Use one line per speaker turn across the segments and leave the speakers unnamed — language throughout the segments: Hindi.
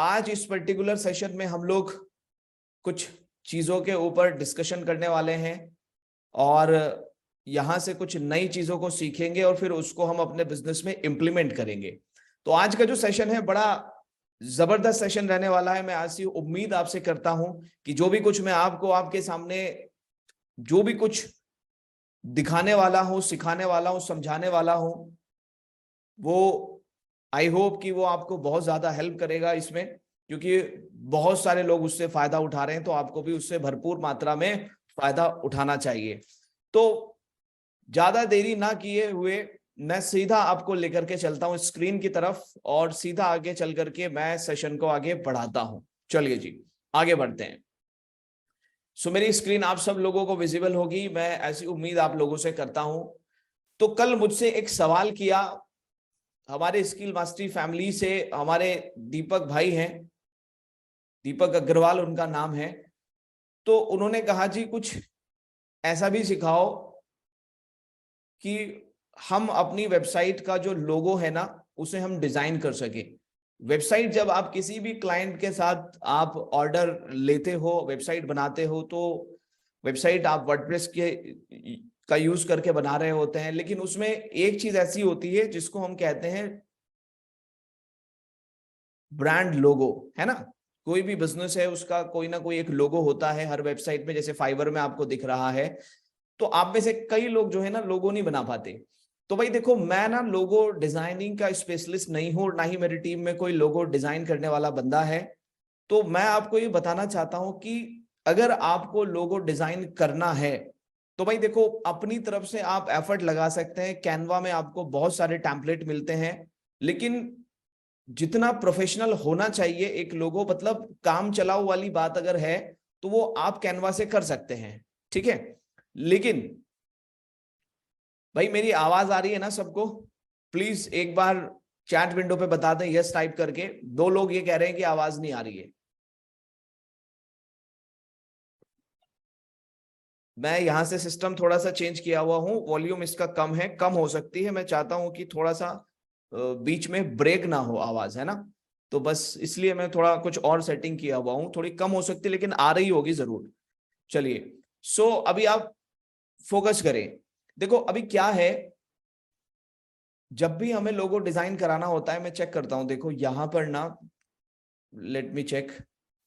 आज इस पर्टिकुलर सेशन में हम लोग कुछ चीजों के ऊपर डिस्कशन करने वाले हैं और यहां से कुछ नई चीजों को सीखेंगे और फिर उसको हम अपने बिजनेस में इंप्लीमेंट करेंगे। तो आज का जो सेशन है बड़ा जबरदस्त सेशन रहने वाला है। मैं आज से उम्मीद आपसे करता हूं कि जो भी कुछ मैं आपको आपके सामने जो भी कुछ दिखाने वाला हूं, सिखाने वाला हूं, समझाने वाला हूं, वो आई होप कि वो आपको बहुत ज्यादा हेल्प करेगा इसमें, क्योंकि बहुत सारे लोग उससे फायदा उठा रहे हैं, तो आपको भी उससे भरपूर मात्रा में फायदा उठाना चाहिए। तो ज्यादा देरी ना किए हुए मैं सीधा आपको लेकर के चलता हूं स्क्रीन की तरफ और सीधा आगे चल करके मैं सेशन को आगे बढ़ाता हूं। चलिए जी, आगे बढ़ते हैं। सो मेरी स्क्रीन आप सब लोगों को विजिबल होगी, मैं ऐसी उम्मीद आप लोगों से करता हूं। तो कल मुझसे एक सवाल किया हमारे स्किल मास्टरी फैमिली से, हमारे दीपक भाई हैं, दीपक अग्रवाल उनका नाम है। तो उन्होंने कहा जी कुछ ऐसा भी सिखाओ कि हम अपनी वेबसाइट का जो लोगो है ना उसे हम डिजाइन कर सके। वेबसाइट जब आप किसी भी क्लाइंट के साथ आप ऑर्डर लेते हो, वेबसाइट बनाते हो, तो वेबसाइट आप वर्डप्रेस के का यूज करके बना रहे होते हैं, लेकिन उसमें एक चीज ऐसी होती है जिसको हम कहते हैं ब्रांड लोगो, है ना। कोई भी बिजनेस है उसका कोई ना कोई एक लोगो होता है हर वेबसाइट में, जैसे फाइवर में आपको दिख रहा है। तो आप में से कई लोग जो है ना लोगो नहीं बना पाते। तो भाई देखो, मैं ना लोगो डिजाइनिंग का स्पेशलिस्ट नहीं हूं, ना ही मेरी टीम में कोई लोगो डिजाइन करने वाला बंदा है। तो मैं आपको ये बताना चाहता हूं कि अगर आपको लोगो डिजाइन करना है तो भाई देखो, अपनी तरफ से आप एफर्ट लगा सकते हैं। कैनवा में आपको बहुत सारे टेम्पलेट मिलते हैं, लेकिन जितना प्रोफेशनल होना चाहिए एक लोगो, मतलब काम चलाऊ वाली बात अगर है तो वो आप कैनवा से कर सकते हैं, ठीक है। लेकिन भाई मेरी आवाज आ रही है ना सबको? प्लीज एक बार चैट विंडो पे बता दें यस टाइप करके। दो लोग ये कह रहे हैं कि आवाज नहीं आ रही है। मैं यहां से सिस्टम थोड़ा सा चेंज किया हुआ हूं, वॉल्यूम इसका कम है, कम हो सकती है। मैं चाहता हूं कि थोड़ा सा बीच में ब्रेक ना हो आवाज, है ना। तो बस इसलिए मैं थोड़ा कुछ और सेटिंग किया हुआ हूं, थोड़ी कम हो सकती है लेकिन आ रही होगी जरूर। चलिए, सो अभी आप फोकस करें। देखो अभी क्या है, जब भी हमें लोगो डिजाइन कराना होता है, मैं चेक करता हूं, देखो यहां पर ना, लेट मी चेक।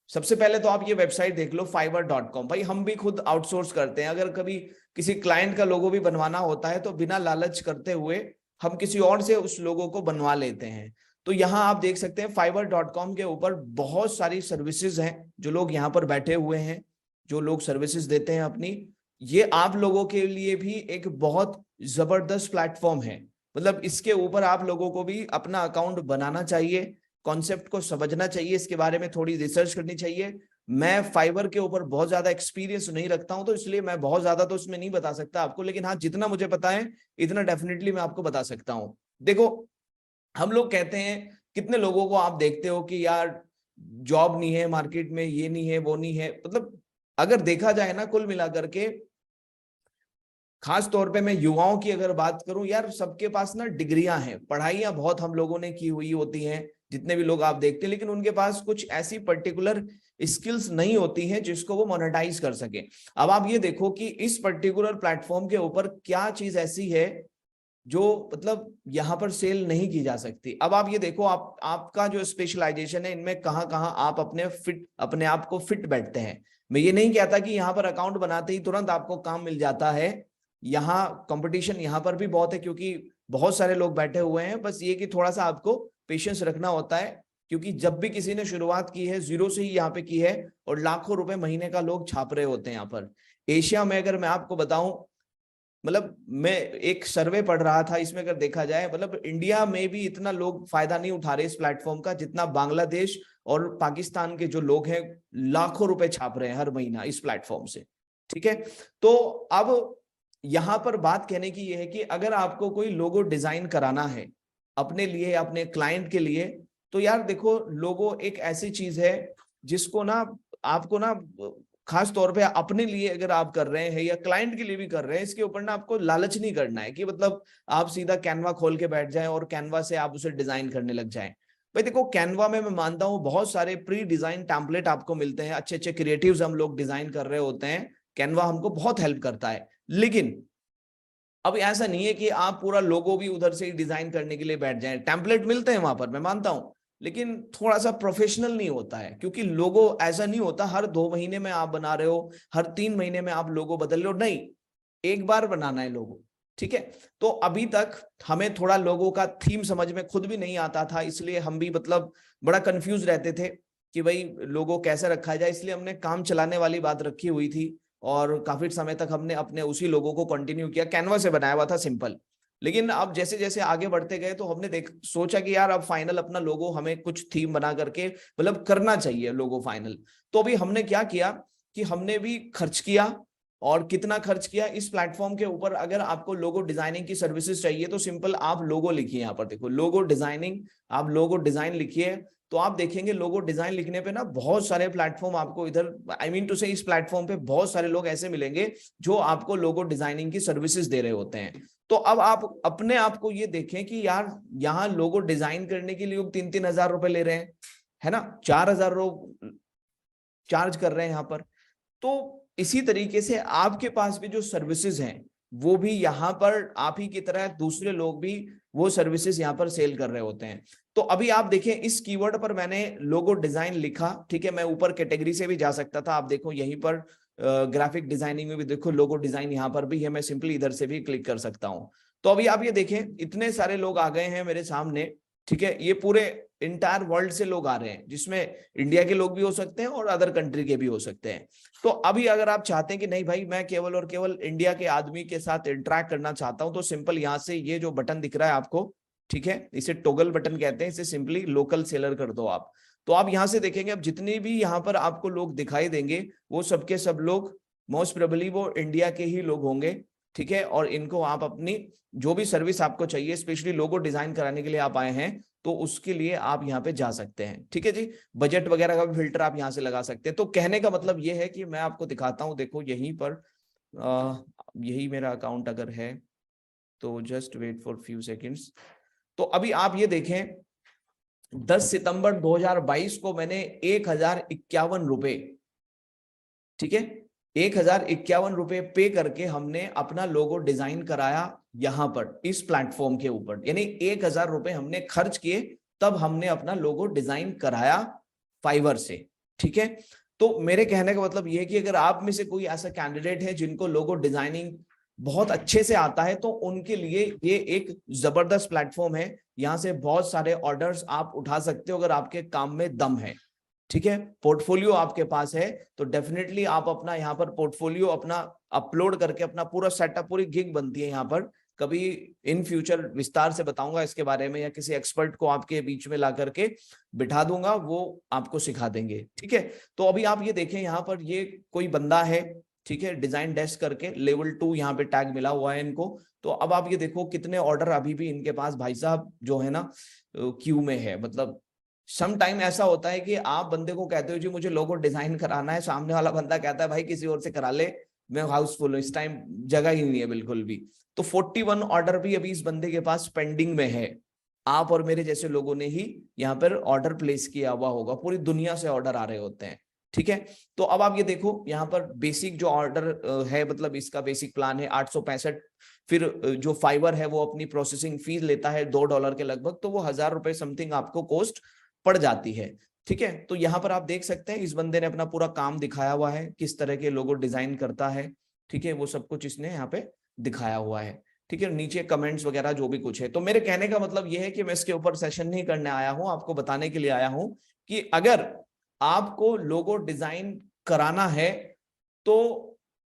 सबसे पहले तो आप ये वेबसाइट देख लो fiverr.com। भाई हम भी खुद आउटसोर्स करते हैं, अगर कभी किसी क्लाइंट का लोगो भी बनवाना होता है तो बिना लालच करते हुए हम किसी और से उस लोगो को बनवा लेते हैं। तो यहाँ आप देख सकते हैं fiverr.com के ऊपर बहुत सारी सर्विसेज हैं, जो लोग यहाँ पर बैठे हुए हैं, जो लोग सर्विसेज देते हैं अपनी। ये आप लोगों के लिए भी एक बहुत जबरदस्त प्लेटफॉर्म है। मतलब इसके ऊपर आप लोगों को भी अपना अकाउंट बनाना चाहिए, कॉन्सेप्ट को समझना चाहिए, इसके बारे में थोड़ी रिसर्च करनी चाहिए। मैं फाइवर के ऊपर बहुत ज्यादा एक्सपीरियंस नहीं रखता हूं, तो इसलिए मैं बहुत ज्यादा तो इसमें नहीं बता सकता आपको, लेकिन हाँ जितना मुझे पता है इतना डेफिनेटली मैं आपको बता सकता हूं। देखो, हम लोग कहते हैं, कितने लोगों को आप देखते हो कि यार जॉब नहीं है मार्केट में, ये नहीं है, वो नहीं है। मतलब अगर देखा जाए ना कुल मिलाकर के, खास तौर पे मैं युवाओं की अगर बात करूं, यार सबके पास ना डिग्रियां हैं, पढ़ाइयां बहुत हम लोगों ने की हुई होती हैं, जितने भी लोग आप देखते हैं, लेकिन उनके पास कुछ ऐसी पर्टिकुलर स्किल्स नहीं होती हैं जिसको वो मोनेटाइज कर सके। अब आप ये देखो कि इस पर्टिकुलर प्लेटफॉर्म के ऊपर क्या चीज ऐसी है जो मतलब यहाँ पर सेल नहीं की जा सकती। अब आप ये देखो, आपका जो स्पेशलाइजेशन है इनमें कहाँ कहाँ आप अपने आप को फिट बैठते हैं। मैं ये नहीं कहता कि यहाँ पर अकाउंट बनाते ही तुरंत आपको काम मिल जाता है। यहाँ कंपटीशन यहाँ पर भी बहुत है, क्योंकि बहुत सारे लोग बैठे हुए हैं। बस ये कि थोड़ा सा आपको पेशेंस रखना होता है, क्योंकि जब भी किसी ने शुरुआत की है जीरो से ही यहाँ पे की है, और लाखों रुपए महीने का लोग छाप रहे होते हैं यहाँ पर। एशिया में अगर मैं आपको बताऊं, मतलब मैं एक सर्वे पढ़ रहा था, इसमें अगर देखा जाए मतलब इंडिया में भी इतना लोग फायदा नहीं उठा रहे इस प्लेटफॉर्म का जितना बांग्लादेश और पाकिस्तान के जो लोग हैं लाखों रुपए छाप रहे हैं हर महीना इस प्लेटफॉर्म से, ठीक है। तो अब यहां पर बात कहने की यह है कि अगर आपको कोई लोगो डिजाइन कराना है अपने लिए, अपने क्लाइंट के लिए, तो यार देखो, लोगो एक ऐसी चीज है जिसको ना आपको ना खास तौर पे अपने लिए अगर आप कर रहे हैं या क्लाइंट के लिए भी कर रहे हैं, इसके ऊपर ना आपको लालच नहीं करना है कि मतलब आप सीधा कैनवा खोल के बैठ जाएं और कैनवा से आप उसे डिजाइन करने लग जाएं। भाई देखो कैनवा में मैं मानता हूँ बहुत सारे प्री डिजाइन टेम्पलेट आपको मिलते हैं, अच्छे अच्छे क्रिएटिव्स हम लोग डिजाइन कर रहे होते हैं, कैनवा हमको बहुत हेल्प करता है। लेकिन अब ऐसा नहीं है कि आप पूरा लोगो भी उधर से ही डिजाइन करने के लिए बैठ जाएं। टेम्पलेट मिलते हैं वहां पर, मैं मानता हूं, लेकिन थोड़ा सा प्रोफेशनल नहीं होता है, क्योंकि लोगो ऐसा नहीं होता हर 2 महीने में आप बना रहे हो, हर 3 महीने में आप लोगो बदल रहे हो, नहीं, एक बार बनाना है लोगो। ठीक है, तो अभी तक हमें थोड़ा लोगों का थीम समझ में खुद भी नहीं आता था, इसलिए हम भी मतलब बड़ा कंफ्यूज रहते थे कि भाई लोगो कैसे रखा जाए, इसलिए हमने काम चलाने वाली बात रखी हुई थी और काफी समय तक हमने अपने उसी लोगों को कंटिन्यू किया, कैनवा से बनाया हुआ था सिंपल। लेकिन अब जैसे जैसे आगे बढ़ते गए तो हमने सोचा कि यार अब फाइनल अपना लोगो हमें कुछ थीम बना करके मतलब करना चाहिए लोगो फाइनल। तो अभी हमने क्या किया कि हमने भी खर्च किया, और कितना खर्च किया इस प्लेटफॉर्म के ऊपर। अगर आपको लोगो डिजाइनिंग की सर्विसेज चाहिए तो सिंपल आप लोगो लिखिए, यहाँ पर देखो लोगो डिजाइनिंग, आप लोगो डिजाइन लिखिए तो आप देखेंगे लोगो डिजाइन लिखने पे ना बहुत सारे प्लेटफॉर्म आपको इधर, आई मीन टू से इस प्लेटफॉर्म पे बहुत सारे लोग ऐसे मिलेंगे जो आपको लोगो डिजाइनिंग की सर्विसेज दे रहे होते हैं। तो अब आप अपने आप को ये देखें कि यार यहाँ लोगो डिजाइन करने के लिए लोग 3-3 हजार रुपए ले रहे हैं, है ना, 4 हजार लोग चार्ज कर रहे हैं यहाँ पर। तो इसी तरीके से आपके पास भी जो सर्विसेज हैं वो भी यहाँ पर आप ही की तरह दूसरे लोग भी वो सर्विसेज यहाँ पर सेल कर रहे होते हैं। तो अभी आप देखें इस कीवर्ड पर मैंने लोगो डिजाइन लिखा, ठीक है, मैं ऊपर कैटेगरी से भी जा सकता था, आप देखो यहीं पर ग्राफिक डिजाइनिंग में भी देखो लोगो डिजाइन यहाँ पर भी है, मैं सिंपली इधर से भी क्लिक कर सकता हूँ। तो अभी आप ये देखें इतने सारे लोग आ गए हैं मेरे सामने, ठीक है, ये पूरे इंटायर वर्ल्ड से लोग आ रहे हैं, जिसमें इंडिया के लोग भी हो सकते हैं और अदर कंट्री के भी हो सकते हैं। तो अभी अगर आप चाहते हैं कि नहीं भाई मैं केवल और केवल इंडिया के आदमी के साथ इंटरेक्ट करना चाहता हूं, तो सिंपल यहां से ये जो बटन दिख रहा है आपको, ठीक है, इसे टॉगल बटन कहते हैं, इसे सिंपली लोकल सेलर कर दो आप। तो आप यहां से देखेंगे अब जितने भी यहाँ पर आपको लोग दिखाई देंगे वो सबके सब लोग मोस्ट प्रोबेबली वो इंडिया के ही लोग होंगे, ठीक है, और इनको आप अपनी जो भी सर्विस आपको चाहिए, स्पेशली लोगो डिजाइन कराने के लिए आप आए हैं, तो उसके लिए आप यहाँ पे जा सकते हैं। ठीक है जी, बजट वगैरह का भी फिल्टर आप यहाँ से लगा सकते हैं। तो कहने का मतलब ये है कि मैं आपको दिखाता हूँ, देखो यहीं पर यही मेरा अकाउंट अगर है तो just wait for few seconds. तो अभी आप ये देखें 10 सितंबर 2022 को मैंने 1051 रुपए, ठीक है, 1051 रुपए पे करके हमने अपना लोगो डिजाइन कराया यहां पर इस प्लेटफॉर्म के ऊपर, यानी 1000 रुपए हमने खर्च किए तब हमने अपना लोगो डिजाइन कराया फाइवर से। ठीक है, तो मेरे कहने का मतलब यह है कि अगर आप में से कोई ऐसा कैंडिडेट है जिनको लोगो डिजाइनिंग बहुत अच्छे से आता है तो उनके लिए ये एक जबरदस्त प्लेटफॉर्म है, यहां से बहुत सारे ऑर्डर्स आप उठा सकते हो अगर आपके काम में दम है। ठीक है, पोर्टफोलियो आपके पास है तो डेफिनेटली आप अपना यहाँ पर पोर्टफोलियो अपना अपलोड करके अपना पूरा सेटअप, पूरी गिग बनती है यहाँ पर। कभी इन फ्यूचर विस्तार से बताऊंगा इसके बारे में, या किसी एक्सपर्ट को आपके बीच में ला करके बिठा दूंगा, वो आपको सिखा देंगे। ठीक है, तो अभी आप ये देखें यहाँ पर ये कोई बंदा है, ठीक है, डिजाइन डेस्क करके लेवल 2 यहाँ पे टैग मिला हुआ है इनको। तो अब आप ये देखो कितने ऑर्डर अभी भी इनके पास भाई साहब जो है ना क्यू में है। मतलब सम टाइम ऐसा होता है कि आप बंदे को कहते हो जी मुझे लोगो डिजाइन कराना है, सामने वाला बंदा कहता है भाई किसी और से करा ले, मैं हाउसफुल हूँ, इस टाइम जगह ही नहीं है बिल्कुल भी। तो 41 ऑर्डर भी अभी इस बंदे के पास पेंडिंग में है। आप और मेरे जैसे लोगों ने ही यहाँ पर ऑर्डर प्लेस किया हुआ होगा, पूरी दुनिया से ऑर्डर आ रहे होते हैं। ठीक है, तो अब आप ये देखो यहाँ पर बेसिक जो ऑर्डर है, मतलब इसका बेसिक प्लान है 865। फिर जो फाइवर है वो अपनी प्रोसेसिंग फीस लेता है $2 के लगभग, तो वो 1000 रुपए समथिंग आपको कॉस्ट पड़ जाती है। ठीक है, तो यहाँ पर आप देख सकते हैं इस बंदे ने अपना पूरा काम दिखाया हुआ है, किस तरह के लोगो डिजाइन करता है। ठीक है, वो सब कुछ इसने यहाँ पे दिखाया हुआ है। ठीक है, नीचे कमेंट्स वगैरह जो भी कुछ है। तो मेरे कहने का मतलब ये है कि मैं इसके ऊपर सेशन नहीं करने आया हूं, आपको बताने के लिए आया हूं कि अगर आपको लोगो डिजाइन कराना है तो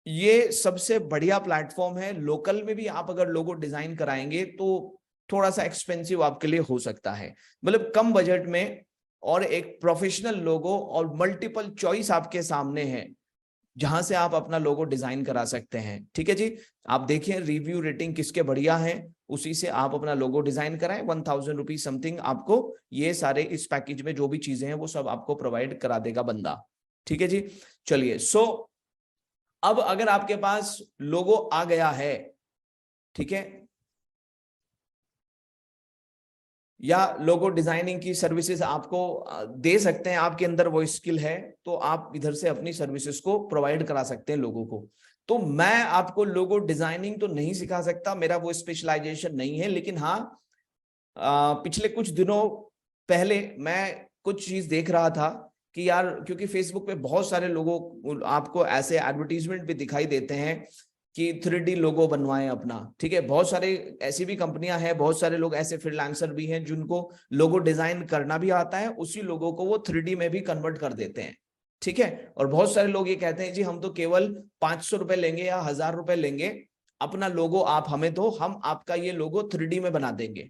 ये सबसे बढ़िया प्लेटफॉर्म है। लोकल में भी आप अगर लोगो डिजाइन कराएंगे तो थोड़ा सा एक्सपेंसिव आपके लिए हो सकता है, मतलब कम बजट में, और एक प्रोफेशनल लोगो और मल्टीपल चॉइस आपके सामने है जहां से आप अपना लोगो डिजाइन करा सकते हैं। ठीक है जी, आप देखिए रिव्यू रेटिंग किसके बढ़िया है, उसी से आप अपना लोगो डिजाइन कराएं। 1000 रुपीज समथिंग आपको ये सारे इस पैकेज में जो भी चीजें हैं वो सब आपको प्रोवाइड करा देगा बंदा। ठीक है जी, चलिए अब अगर आपके पास लोगो आ गया है, ठीक है, या लोगो डिजाइनिंग की सर्विसेज आपको दे सकते हैं, आपके अंदर वो स्किल है तो आप इधर से अपनी सर्विसेज को प्रोवाइड करा सकते हैं लोगों को। तो मैं आपको लोगो डिजाइनिंग तो नहीं सिखा सकता, मेरा वो स्पेशलाइजेशन नहीं है, लेकिन हाँ पिछले कुछ दिनों पहले मैं कुछ चीज देख रहा था कि यार, क्योंकि फेसबुक पे बहुत सारे लोगों आपको ऐसे एडवर्टीजमेंट भी दिखाई देते हैं कि 3D लोगो बनवाएं अपना, ठीक है। बहुत सारे ऐसी भी कंपनियां हैं, बहुत सारे लोग ऐसे फ्रीलांसर भी हैं जिनको लोगो डिजाइन करना भी आता है, उसी लोगों को वो 3D में भी कन्वर्ट कर देते हैं, ठीक है। और बहुत सारे लोग ये कहते हैं जी हम तो केवल 500 रुपए लेंगे या 1000 रुपए लेंगे, अपना लोगो आप हमें दो, हम आपका ये लोगो 3D में बना देंगे,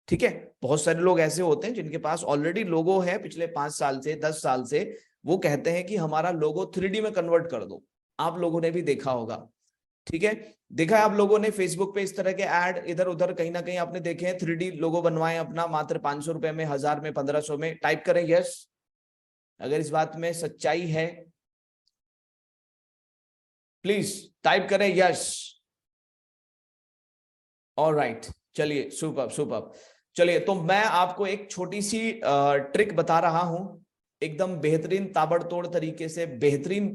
ठीक है। बहुत सारे लोग ऐसे होते हैं जिनके पास ऑलरेडी लोगो है पिछले 5 साल से 10 साल से, वो कहते हैं कि हमारा लोगो 3D में कन्वर्ट कर दो। आप लोगों ने भी देखा होगा, ठीक है। देखा है आप लोगों ने फेसबुक पे इस तरह के ऐड इधर उधर कहीं ना कहीं आपने देखे हैं, 3D लोगो बनवाएं अपना मात्र 500 रुपए में, 1000 में, 1500 में। टाइप करें यस अगर इस बात में सच्चाई है, प्लीज टाइप करें यस। ऑलराइट, चलिए सुपर सुपर। चलिए तो मैं आपको एक छोटी सी ट्रिक बता रहा हूं, एकदम बेहतरीन ताबड़तोड़ तरीके से, बेहतरीन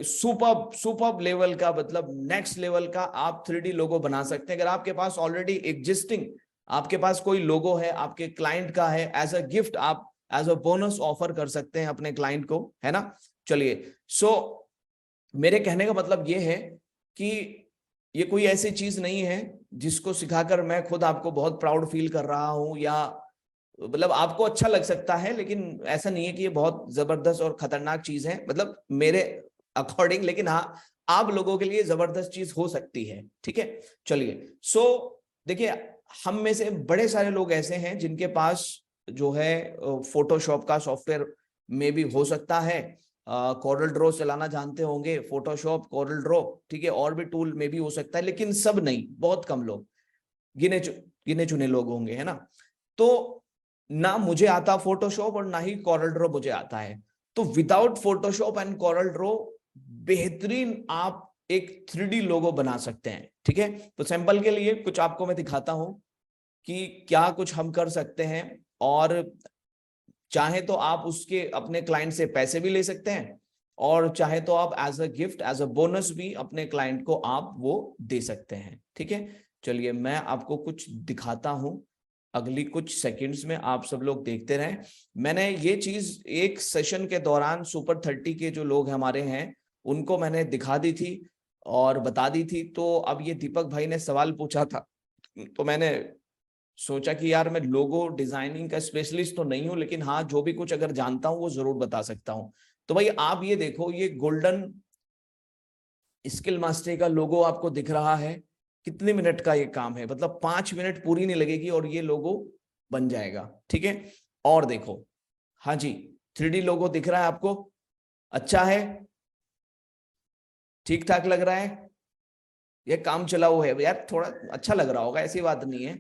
सुपर सुपर लेवल का, मतलब नेक्स्ट लेवल का आप 3D लोगो बना सकते हैं। अगर आपके पास ऑलरेडी एग्जिस्टिंग आपके पास कोई लोगो है, आपके क्लाइंट का है, एज अ गिफ्ट आप एज अ बोनस ऑफर कर सकते हैं अपने क्लाइंट को, है ना। चलिए सो मेरे कहने का मतलब ये है कि ये कोई ऐसी चीज नहीं है जिसको सिखाकर मैं खुद आपको बहुत प्राउड फील कर रहा हूं, या मतलब आपको अच्छा लग सकता है, लेकिन ऐसा नहीं है कि ये बहुत जबरदस्त और खतरनाक चीज है, मतलब मेरे अकॉर्डिंग। लेकिन हाँ, आप लोगों के लिए जबरदस्त चीज हो सकती है, ठीक है। चलिए सो देखिए, हम में से बड़े सारे लोग ऐसे हैं जिनके पास जो है फोटोशॉप का सॉफ्टवेयर में भी हो सकता है, कोरल ड्रॉ चलाना जानते होंगे, फोटोशॉप, कोरल ड्रॉ, ठीक है, और भी टूल में भी हो सकता है, लेकिन सब नहीं, बहुत कम लोग, गिने चुने लोग होंगे, है ना। तो ना मुझे आता फोटोशॉप और ना ही कोरल ड्रॉ मुझे आता है, तो without Photoshop and Corel Draw बेहतरीन आप एक 3D लोगो बना सकते हैं, ठीक है। तो सैंपल के लिए कुछ आपको मैं दिखाता हूं कि क्या कुछ हम कर सकते हैं, और चाहे तो आप उसके अपने क्लाइंट से पैसे भी ले सकते हैं, और चाहे तो आप as a gift, as a bonus भी अपने क्लाइंट को आप वो दे सकते हैं, ठीक है। चलिए मैं आपको कुछ दिखाता हूं, अगली कुछ सेकंड्स में आप सब लोग देखते रहें। मैंने ये चीज एक सेशन के दौरान सुपर 30 के जो लोग हमारे हैं उनको मैंने दिखा दी थी और बता दी थी। तो अब ये दीपक भाई ने सवाल पूछा था, तो मैंने सोचा कि यार मैं लोगो डिजाइनिंग का स्पेशलिस्ट तो नहीं हूं, लेकिन हाँ जो भी कुछ अगर जानता हूं वो जरूर बता सकता हूं। तो भाई आप ये देखो, ये गोल्डन स्किल मास्टरी का लोगो आपको दिख रहा है, कितने मिनट का ये काम है, मतलब 5 मिनट पूरी नहीं लगेगी और ये लोगो बन जाएगा, ठीक है। और देखो, हाँ जी, 3D लोगो दिख रहा है आपको, अच्छा है, ठीक ठाक लग रहा है, ये काम चला हुआ है यार, थोड़ा अच्छा लग रहा होगा, ऐसी बात नहीं है।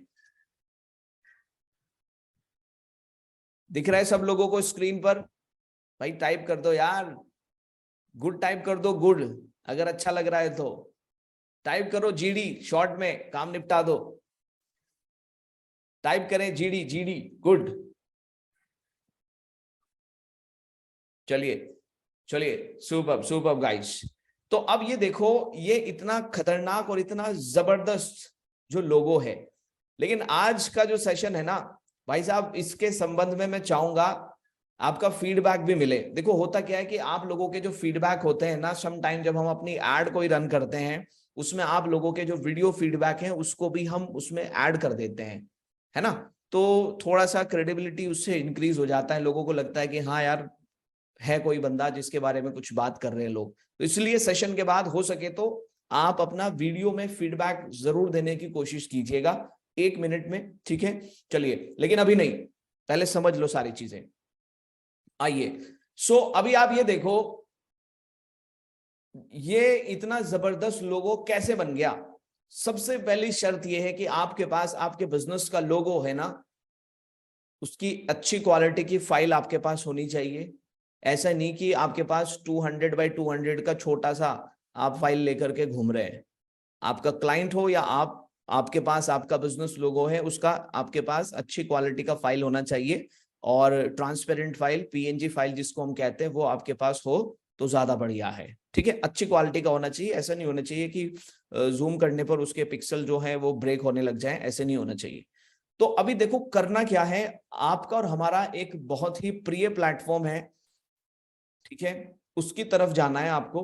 दिख रहा है सब लोगों को स्क्रीन पर? भाई टाइप कर दो यार, गुड टाइप कर दो, गुड, अगर अच्छा लग रहा है तो टाइप करो, जीडी, शॉर्ट में काम निपटा दो, टाइप करें जीडी, जीडी, गुड। चलिए चलिए, सुपर सुपर गाइस। तो अब ये देखो, ये इतना खतरनाक और इतना जबरदस्त जो लोगो है, लेकिन आज का जो सेशन है ना भाई साहब, इसके संबंध में मैं चाहूंगा आपका फीडबैक भी मिले। देखो होता क्या है कि आप लोगों के जो फीडबैक होते हैं ना, सम टाइम जब हम अपनी एड कोई रन करते हैं, उसमें आप लोगों के जो वीडियो फीडबैक हैं उसको भी हम उसमें ऐड कर देते हैं, है ना। तो थोड़ा सा क्रेडिबिलिटी उससे इंक्रीज हो जाता है, लोगों को लगता है कि हाँ यार, है कोई बंदा जिसके बारे में कुछ बात कर रहे हैं लोग। तो इसलिए सेशन के बाद हो सके तो आप अपना वीडियो में फीडबैक जरूर देने की कोशिश कीजिएगा, 1 मिनट में, ठीक है। चलिए, लेकिन अभी नहीं, पहले समझ लो सारी चीजें। आइए, सो अभी आप ये देखो, ये इतना जबरदस्त लोगो कैसे बन गया। सबसे पहली शर्त यह है कि आपके पास आपके बिजनेस का लोगो है ना, उसकी अच्छी क्वालिटी की फाइल आपके पास होनी चाहिए। ऐसा नहीं कि आपके पास 200 बाई 200 का छोटा सा आप फाइल लेकर के घूम रहे हैं। आपका क्लाइंट हो या आप आपके पास आपका बिजनेस लोगो है, उसका आपके पास अच्छी क्वालिटी का फाइल होना चाहिए, और ट्रांसपेरेंट फाइल, पीएनजी फाइल जिसको हम कहते हैं, वो आपके पास हो तो ज्यादा बढ़िया है। ठीक है, अच्छी क्वालिटी का होना चाहिए। ऐसा नहीं होना चाहिए कि जूम करने पर उसके पिक्सल जो है वो ब्रेक होने लग जाए, ऐसे नहीं होना चाहिए। तो अभी देखो करना क्या है, आपका और हमारा एक बहुत ही प्रिय प्लेटफॉर्म है, ठीक है, उसकी तरफ जाना है आपको,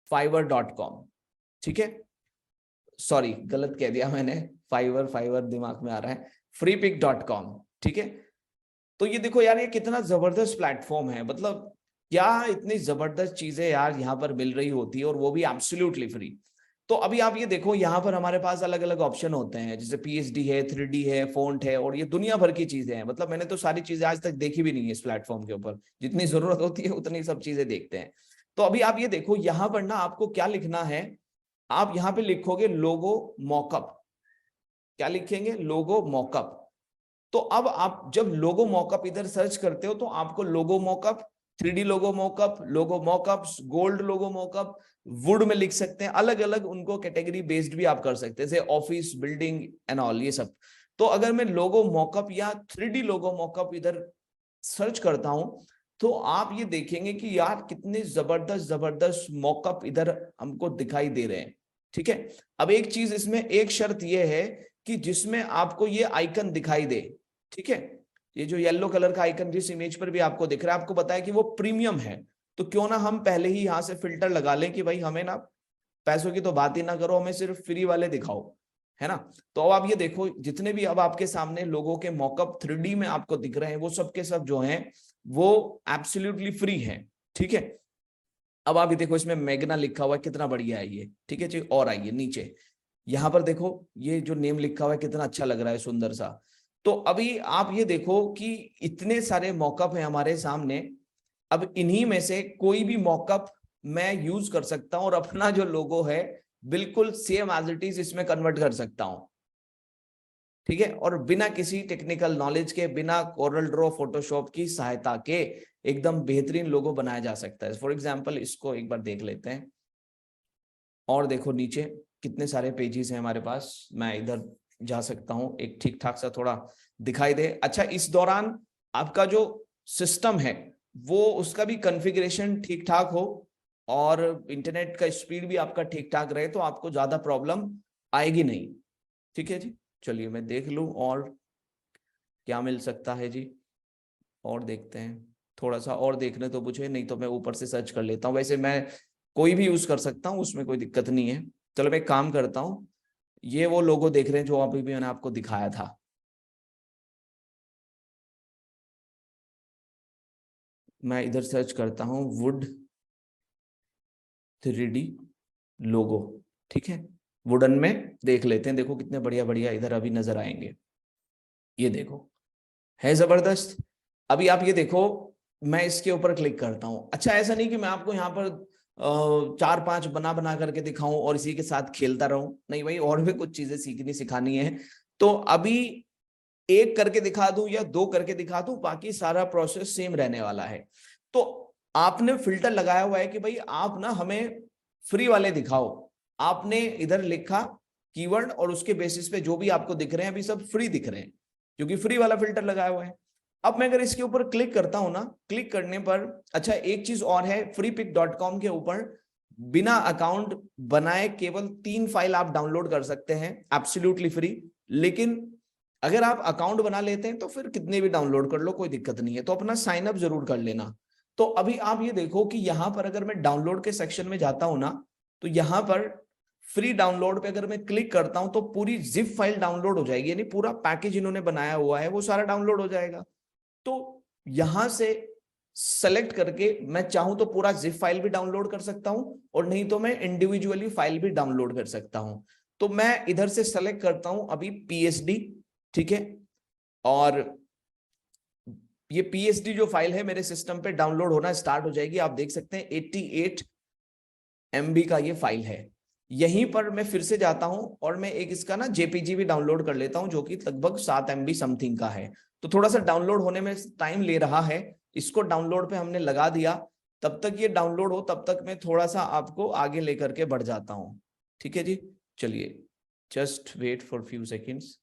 fiverr.com। ठीक है, सॉरी गलत कह दिया मैंने, फाइवर दिमाग में आ रहा है, freepik.com। ठीक है, तो ये देखो यार, ये कितना जबरदस्त प्लेटफॉर्म है, मतलब क्या इतनी जबरदस्त चीजें यार यहाँ पर मिल रही होती है, और वो भी एब्सोल्युटली फ्री। तो अभी आप ये देखो, यहाँ पर हमारे पास अलग अलग ऑप्शन होते हैं, जैसे पीएचडी है, 3D है, फोंट है, और ये दुनिया भर की चीजें हैं। मतलब मैंने तो सारी चीजें आज तक देखी भी नहीं है इस प्लेटफॉर्म के ऊपर, जितनी जरूरत होती है उतनी सब चीजें देखते हैं। तो अभी आप ये देखो, यहाँ पर ना आपको क्या लिखना है, आप यहाँ पे लिखोगे लोगो मॉकअप। क्या लिखेंगे? लोगो मॉकअप। तो अब आप जब लोगो मॉकअप इधर सर्च करते हो, तो आपको logo mockup, 3D logo mockup, logo mockups, gold logo mockup, wood में लिख सकते हैं, अलग अलग उनको कैटेगरी बेस्ड भी आप कर सकते हैं, जैसे ऑफिस, बिल्डिंग एंड ऑल, ये सब। तो अगर मैं लोगो मॉकअप या 3D लोगो मॉकअप इधर सर्च करता हूं, तो आप ये देखेंगे कि यार कितने जबरदस्त जबरदस्त मॉकअप इधर हमको दिखाई दे रहे हैं। ठीक है, अब एक चीज इसमें, एक शर्त यह है कि जिसमें आपको ये आइकन दिखाई दे, ठीक है, ये जो येलो कलर का आइकन जिस इमेज पर भी आपको दिख रहा है, आपको बताया कि वो प्रीमियम है। तो क्यों ना हम पहले ही यहां से फिल्टर लगा लें कि भाई हमें ना पैसों की तो बात ही ना करो, हमें सिर्फ फ्री वाले दिखाओ, है ना। तो अब आप ये देखो, जितने भी अब आपके सामने लोगों के मॉकअप 3D में आपको दिख रहे हैं, वो सब के सब जो हैं वो एब्सोल्युटली फ्री है। ठीक है, अब आप ये देखो, इसमें मैग्ना लिखा हुआ है, कितना बढ़िया है ये। ठीक है जी, और आइए नीचे, यहाँ पर देखो ये जो नेम लिखा हुआ है कितना अच्छा लग रहा है, सुंदर सा। तो अभी आप ये देखो कि इतने सारे मॉकअप हैं हमारे सामने, अब इन्हीं में से कोई भी मॉकअप मैं यूज कर सकता हूं, और अपना जो लोगो है बिल्कुल सेम एज इट इज इसमें कन्वर्ट कर सकता हूं। ठीक है, और बिना किसी टेक्निकल नॉलेज के, बिना कोरल ड्रॉ, फोटोशॉप की सहायता के एकदम बेहतरीन लोगो बनाया जा सकता है। फॉर एग्जाम्पल इसको एक बार देख लेते हैं, और देखो नीचे कितने सारे पेजेस हैं हमारे पास, मैं इधर जा सकता हूं, एक ठीक ठाक सा थोड़ा दिखाई दे। अच्छा, इस दौरान आपका जो सिस्टम है वो, उसका भी कॉन्फ़िगरेशन ठीक ठाक हो, और इंटरनेट का स्पीड भी आपका ठीक ठाक रहे, तो आपको ज्यादा प्रॉब्लम आएगी नहीं। ठीक है जी, चलिए मैं देख लूं और क्या मिल सकता है जी, और देखते हैं, थोड़ा सा और देखने तो मुझे, नहीं तो मैं ऊपर से सर्च कर लेता हूँ। वैसे मैं कोई भी यूज कर सकता हूँ, उसमें कोई दिक्कत नहीं है। चलो मैं एक काम करता हूँ, ये वो लोगो देख रहे हैं जो अभी भी मैंने आपको दिखाया था, मैं इधर सर्च करता हूँ वुड 3D लोगो। ठीक है, वुडन में देख लेते हैं, देखो कितने बढ़िया बढ़िया इधर अभी नजर आएंगे। ये देखो, है जबरदस्त। अभी आप ये देखो, मैं इसके ऊपर क्लिक करता हूं। अच्छा, ऐसा नहीं कि मैं आपको यहाँ पर 4-5 बना बना करके दिखाऊं और इसी के साथ खेलता रहूं, नहीं भाई, और भी कुछ चीजें सीखनी सिखानी है। तो अभी एक करके दिखा दूं या 2 करके दिखा दूं, बाकी सारा प्रोसेस सेम रहने वाला है। तो आपने फिल्टर लगाया हुआ है कि भाई आप ना हमें फ्री वाले दिखाओ, आपने इधर लिखा कीवर्ड, और उसके बेसिस पे जो भी आपको दिख रहे हैं अभी सब फ्री दिख रहे हैं, क्योंकि फ्री वाला फिल्टर लगाया हुआ है। अब मैं अगर इसके ऊपर क्लिक करता हूं ना, क्लिक करने पर, अच्छा एक चीज और है, freepik.com के ऊपर बिना अकाउंट बनाए केवल 3 फाइल आप डाउनलोड कर सकते हैं, एब्सोल्युटली फ्री। लेकिन अगर आप अकाउंट बना लेते हैं तो फिर कितने भी डाउनलोड कर लो, कोई दिक्कत नहीं है, तो अपना साइन अप जरूर कर लेना। तो अभी आप ये देखो कि यहां पर अगर मैं डाउनलोड के सेक्शन में जाता हूं ना, तो यहां पर फ्री डाउनलोड पे अगर मैं क्लिक करता हूं तो पूरी जिप फाइल डाउनलोड हो जाएगी, यानी पूरा पैकेज इन्होंने बनाया हुआ है वो सारा डाउनलोड हो जाएगा। तो यहां से सेलेक्ट करके मैं चाहूं तो पूरा जिप फाइल भी डाउनलोड कर सकता हूं, और नहीं तो मैं इंडिविजुअली फाइल भी डाउनलोड कर सकता हूं। तो मैं इधर से सेलेक्ट करता हूं अभी पीएचडी। ठीक है, और ये पीएचडी जो फाइल है मेरे सिस्टम पे डाउनलोड होना स्टार्ट हो जाएगी। आप देख सकते हैं 88 MB का ये फाइल है। यहीं पर मैं फिर से जाता हूं और मैं एक इसका ना जेपीजी भी डाउनलोड कर लेता हूं, जो कि लगभग 7 MB समथिंग का है। तो थोड़ा सा डाउनलोड होने में टाइम ले रहा है, इसको डाउनलोड पे हमने लगा दिया। तब तक ये डाउनलोड हो, तब तक मैं थोड़ा सा आपको आगे लेकर के बढ़ जाता हूँ। ठीक है जी, चलिए just wait for few seconds.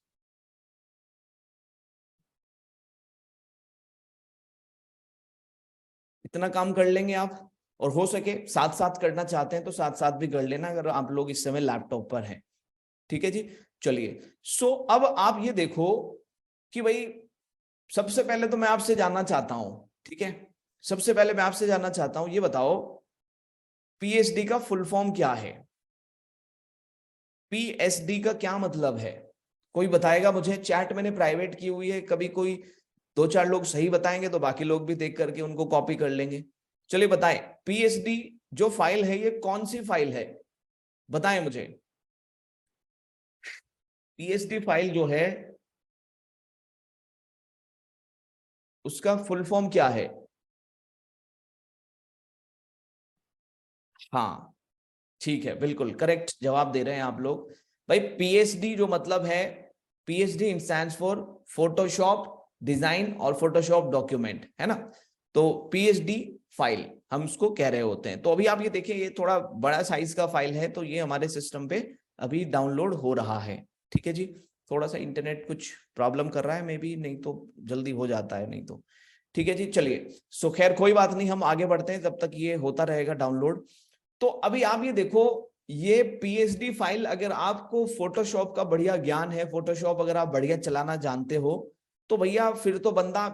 इतना काम कर लेंगे आप, और हो सके साथ साथ करना चाहते हैं तो साथ साथ भी कर लेना अगर आप लोग इस समय लैपटॉप पर हैं। ठीक है जी, चलिए। सो अब आप ये देखो कि भाई सबसे पहले तो मैं आपसे जानना चाहता हूं, ठीक है, सबसे पहले मैं आपसे जानना चाहता हूं, ये बताओ पीएचडी का फुल फॉर्म क्या है? पीएचडी का क्या मतलब है? कोई बताएगा मुझे? चैट मैंने प्राइवेट की हुई है, कभी कोई दो चार लोग सही बताएंगे तो बाकी लोग भी देख करके उनको कॉपी कर लेंगे। चलिए बताएं, पीएचडी जो फाइल है ये कौन सी फाइल है, बताएं मुझे। पीएचडी फाइल जो है उसका फुल फॉर्म क्या है? हाँ ठीक है, बिल्कुल करेक्ट जवाब दे रहे हैं आप लोग। भाई पीएचडी जो मतलब है, PhD stands for Photoshop design और फोटोशॉप डॉक्यूमेंट, है ना। तो पीएचडी फाइल हम उसको कह रहे होते हैं। तो अभी आप ये देखिए, ये थोड़ा बड़ा साइज का फाइल है, तो ये हमारे सिस्टम पे अभी डाउनलोड हो रहा है। ठीक है जी, थोड़ा सा इंटरनेट कुछ प्रॉब्लम कर रहा है मे बी, नहीं तो जल्दी हो जाता है, नहीं तो ठीक है जी। चलिए, सो खैर कोई बात नहीं, हम आगे बढ़ते हैं, तब तक ये होता रहेगा डाउनलोड। तो अभी आप ये देखो, ये पीएचडी फाइल, अगर आपको फोटोशॉप का बढ़िया ज्ञान है, फोटोशॉप अगर आप बढ़िया चलाना जानते हो, तो भैया फिर तो बंदा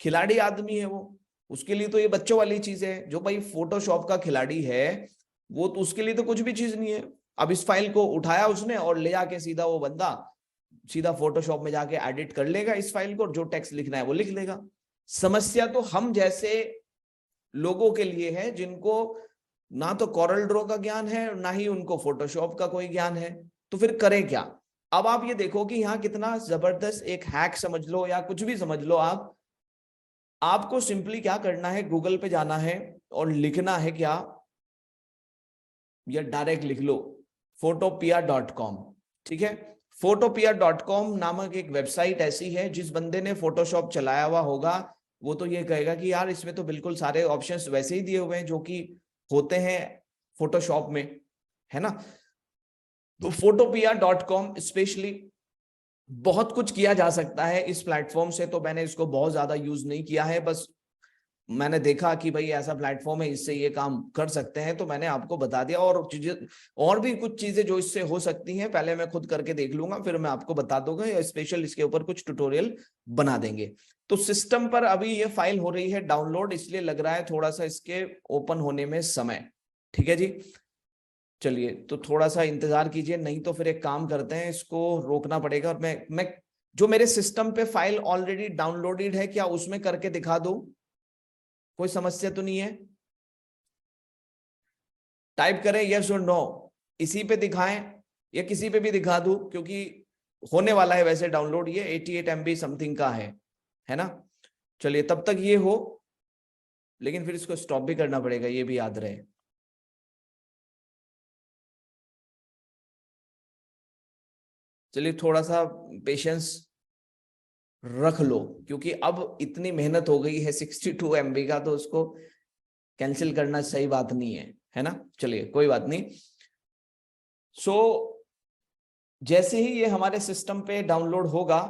खिलाड़ी आदमी है वो। उसके लिए तो ये बच्चों वाली चीज है। जो भाई फोटोशॉप का खिलाड़ी है वो तो, उसके लिए तो कुछ भी चीज नहीं है। अब इस फाइल को उठाया उसने और ले जाके सीधा वो बंदा सीधा फोटोशॉप में जाके एडिट कर लेगा इस फाइल को, और जो टेक्स्ट लिखना है वो लिख लेगा। समस्या तो हम जैसे लोगों के लिए है जिनको ना तो कॉरल ड्रॉ का ज्ञान है ना ही उनको फोटोशॉप का कोई ज्ञान है। तो फिर करें क्या? अब आप ये देखो कि यहाँ कितना जबरदस्त एक हैक समझ लो या कुछ भी समझ लो आप। आपको सिंपली क्या करना है, गूगल पे जाना है और लिखना है क्या, या डायरेक्ट लिख लो photopia.com। ठीक है, photopia.com नामक एक वेबसाइट ऐसी है, जिस बंदे ने फोटोशॉप चलाया हुआ होगा वो तो ये कहेगा कि यार इसमें तो बिल्कुल सारे ऑप्शंस वैसे ही दिए हुए हैं जो कि होते हैं फोटोशॉप में, है ना। तो photopia.com स्पेशली बहुत कुछ किया जा सकता है इस प्लेटफॉर्म से। तो मैंने इसको बहुत ज्यादा यूज नहीं किया है, बस मैंने देखा कि भाई ऐसा प्लेटफॉर्म है, इससे ये काम कर सकते हैं, तो मैंने आपको बता दिया। और चीजें और भी कुछ चीजें जो इससे हो सकती हैं, पहले मैं खुद करके देख लूंगा, फिर मैं आपको बता दूंगा, या स्पेशल इसके ऊपर कुछ ट्यूटोरियल बना देंगे। तो सिस्टम पर अभी ये फाइल हो रही है डाउनलोड, इसलिए लग रहा है थोड़ा सा इसके ओपन होने में समय। ठीक है जी, चलिए तो थोड़ा सा इंतजार कीजिए, नहीं तो फिर एक काम करते हैं, इसको रोकना पड़ेगा। और मैं जो मेरे सिस्टम पे फाइल ऑलरेडी डाउनलोडेड है, क्या उसमें करके दिखा दूं? कोई समस्या तो नहीं है? टाइप करें यस और नो, इसी पे दिखाएं या किसी पे भी दिखा दूं, क्योंकि होने वाला है वैसे डाउनलोड, ये 88 MB समथिंग का है ना। चलिए तब तक ये हो, लेकिन फिर इसको स्टॉप भी करना पड़ेगा, ये भी याद रहे। चलिए थोड़ा सा पेशेंस रख लो, क्योंकि अब इतनी मेहनत हो गई है 62 MB का, तो उसको कैंसिल करना सही बात नहीं है ना। चलिए कोई बात नहीं। सो जैसे ही ये हमारे सिस्टम पे डाउनलोड होगा,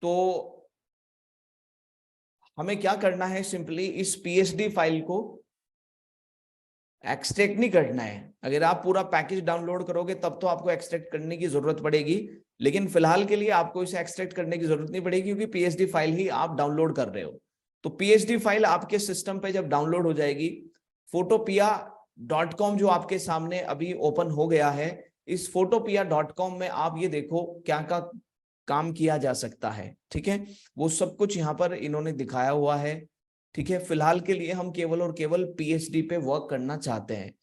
तो हमें क्या करना है, सिंपली इस पीएचडी फाइल को एक्सट्रैक्ट नहीं करना है। अगर आप पूरा पैकेज डाउनलोड करोगे तब तो आपको एक्सट्रैक्ट करने की जरूरत पड़ेगी, लेकिन फिलहाल के लिए आपको इसे एक्सट्रैक्ट करने की जरूरत नहीं पड़ेगी, क्योंकि पीएचडी फाइल ही आप डाउनलोड कर रहे हो। तो पीएचडी फाइल आपके सिस्टम पे जब डाउनलोड हो जाएगी, photopia.com जो आपके सामने अभी ओपन हो गया है, इस photopia.com में आप ये देखो क्या क्या काम किया जा सकता है। ठीक है, वो सब कुछ यहाँ पर इन्होंने दिखाया हुआ है। ठीक है, फिलहाल के लिए हम केवल और केवल पीएचडी पे वर्क करना चाहते हैं।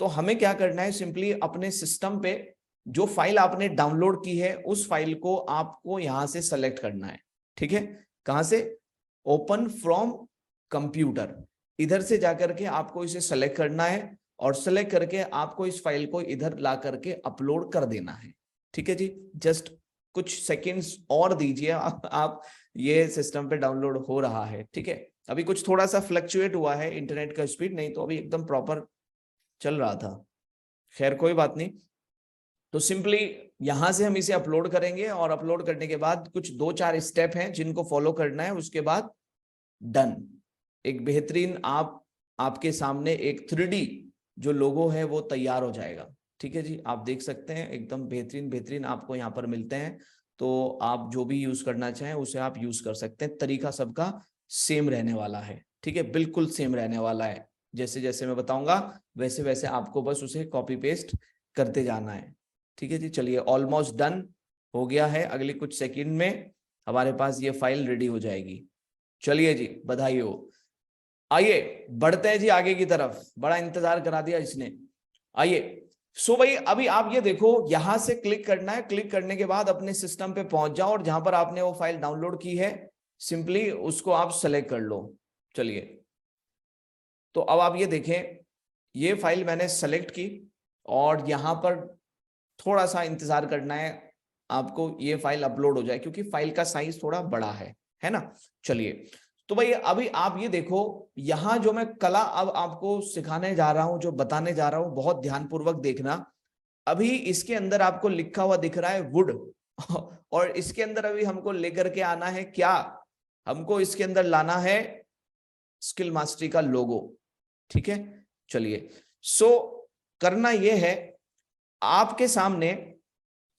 तो हमें क्या करना है, सिंपली अपने सिस्टम पे जो फाइल आपने डाउनलोड की है उस फाइल को आपको यहां से सेलेक्ट करना है। ठीक है, कहां से? ओपन फ्रॉम कंप्यूटर, इधर से जाकर के आपको इसे सेलेक्ट करना है, और सेलेक्ट करके आपको इस फाइल को इधर ला करके अपलोड कर देना है। ठीक है जी, जस्ट कुछ सेकंड्स और दीजिए आप ये सिस्टम पे डाउनलोड हो रहा है। ठीक है, अभी कुछ थोड़ा सा फ्लक्चुएट हुआ है इंटरनेट का स्पीड, नहीं तो अभी एकदम प्रॉपर चल रहा था। खैर कोई बात नहीं, तो सिंपली यहां से हम इसे अपलोड करेंगे और अपलोड करने के बाद कुछ 2-4 स्टेप हैं जिनको फॉलो करना है, उसके बाद डन। एक बेहतरीन आपके सामने एक 3D जो लोगो है वो तैयार हो जाएगा। ठीक है जी, आप देख सकते हैं एकदम बेहतरीन बेहतरीन आपको यहाँ पर मिलते हैं। तो आप जो भी यूज करना चाहें उसे आप यूज कर सकते हैं। तरीका सबका सेम रहने वाला है, ठीक है, बिल्कुल सेम रहने वाला है। जैसे जैसे मैं बताऊंगा वैसे वैसे आपको बस उसे कॉपी पेस्ट करते जाना है। ठीक है जी, चलिए ऑलमोस्ट डन हो गया है। अगले कुछ सेकंड में हमारे पास ये फाइल रेडी हो जाएगी। चलिए जी, बधाई हो। आइए बढ़ते हैं जी आगे की तरफ, बड़ा इंतजार करा दिया इसने। आइए सो भाई अभी आप ये देखो, यहां से क्लिक करना है। क्लिक करने के बाद अपने सिस्टम पे पहुंच जाओ और जहां पर आपने वो फाइल डाउनलोड की है सिंपली उसको आप सेलेक्ट कर लो। चलिए, तो अब आप ये देखें, ये फाइल मैंने सेलेक्ट की और यहां पर थोड़ा सा इंतजार करना है आपको, ये फाइल अपलोड हो जाए क्योंकि फाइल का साइज थोड़ा बड़ा है ना। चलिए, तो भाई अभी आप ये देखो, यहां जो मैं कला अब आपको सिखाने जा रहा हूं, जो बताने जा रहा हूं, बहुत ध्यानपूर्वक देखना। अभी इसके अंदर आपको लिखा हुआ दिख रहा है वुड और इसके अंदर अभी हमको लेकर के आना है क्या, हमको इसके अंदर लाना है स्किल मास्टरी का लोगो। ठीक है, चलिए सो करना यह है, आपके सामने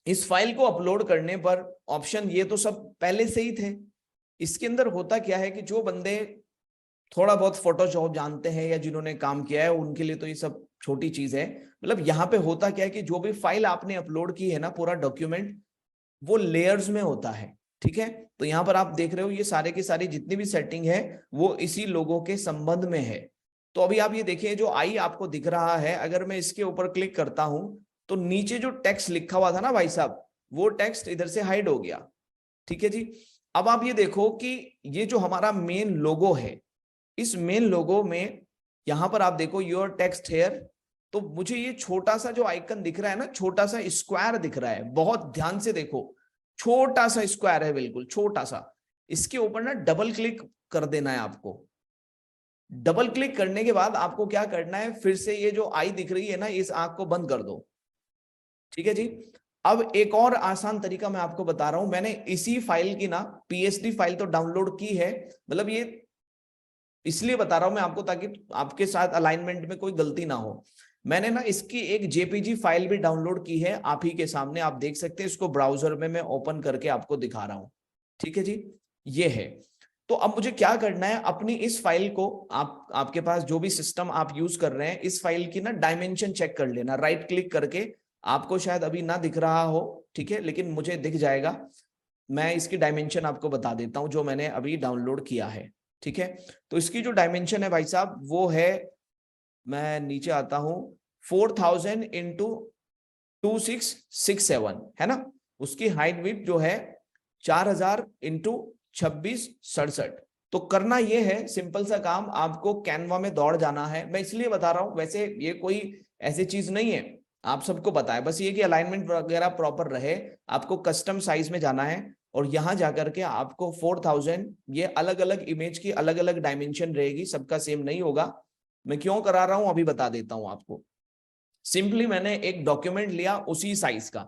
इस फाइल को अपलोड करने पर ऑप्शन ये तो सब पहले से ही थे। इसके अंदर होता क्या है कि जो बंदे थोड़ा बहुत फोटोशॉप जानते हैं या जिन्होंने काम किया है उनके लिए तो ये सब छोटी चीज है। मतलब यहाँ पे होता क्या है कि जो भी फाइल आपने अपलोड की है ना, पूरा डॉक्यूमेंट वो लेयर्स में होता है। ठीक है, तो यहाँ पर आप देख रहे हो ये सारे की सारी जितनी भी सेटिंग है वो इसी लोगों के संबंध में है। तो अभी आप ये देखिए, जो आई आपको दिख रहा है, अगर मैं इसके ऊपर क्लिक करता हूं तो नीचे जो टेक्स्ट लिखा हुआ था ना भाई साहब, वो टेक्स्ट इधर से हाइड हो गया। ठीक है जी, अब आप ये देखो कि ये जो हमारा मेन लोगो है, इस मेन लोगो में यहां पर आप देखो योर टेक्स्ट हेयर, तो मुझे ये छोटा सा जो आइकन दिख रहा है ना, छोटा सा स्क्वायर दिख रहा है, बहुत ध्यान से देखो, छोटा सा स्क्वायर है, बिल्कुल छोटा सा। इसके ऊपर ना डबल क्लिक कर देना है आपको। डबल क्लिक करने के बाद आपको क्या करना है, फिर से ये जो आई दिख रही है ना, इस आंख को बंद कर दो। ठीक है जी, अब एक और आसान तरीका मैं आपको बता रहा हूं। मैंने इसी फाइल की ना पीएसडी फाइल तो डाउनलोड की है, मतलब ये इसलिए बता रहा हूं मैं आपको ताकि आपके साथ अलाइनमेंट में कोई गलती ना हो। मैंने ना इसकी एक जेपीजी फाइल भी डाउनलोड की है, आप ही के सामने आप देख सकते हैं, इसको ब्राउजर में मैं ओपन करके आपको दिखा रहा हूं। ठीक है जी, ये है। तो अब मुझे क्या करना है, अपनी इस फाइल को आपके पास जो भी सिस्टम आप यूज कर रहे हैं, इस फाइल की ना डायमेंशन चेक कर लेना, राइट क्लिक करके। आपको शायद अभी ना दिख रहा हो, ठीक है, लेकिन मुझे दिख जाएगा। मैं इसकी डायमेंशन आपको बता देता हूं जो मैंने अभी डाउनलोड किया है। ठीक है, तो इसकी जो डायमेंशन है भाई साहब वो है, मैं नीचे आता हूं, 4000 x 2667 है ना। उसकी हाइट विड्थ जो है 4000 x 2667। तो करना ये है, सिंपल सा काम, आपको कैनवा में दौड़ जाना है। मैं इसलिए बता रहा हूं, वैसे ये कोई ऐसी चीज नहीं है, आप सबको पता है, बस ये कि अलाइनमेंट वगैरह प्रॉपर रहे। आपको कस्टम साइज में जाना है और यहां जाकर के आपको 4000, ये अलग अलग इमेज की अलग अलग डायमेंशन रहेगी, सबका सेम नहीं होगा। मैं क्यों करा रहा हूं अभी बता देता हूं आपको। सिंपली मैंने एक डॉक्यूमेंट लिया उसी साइज का,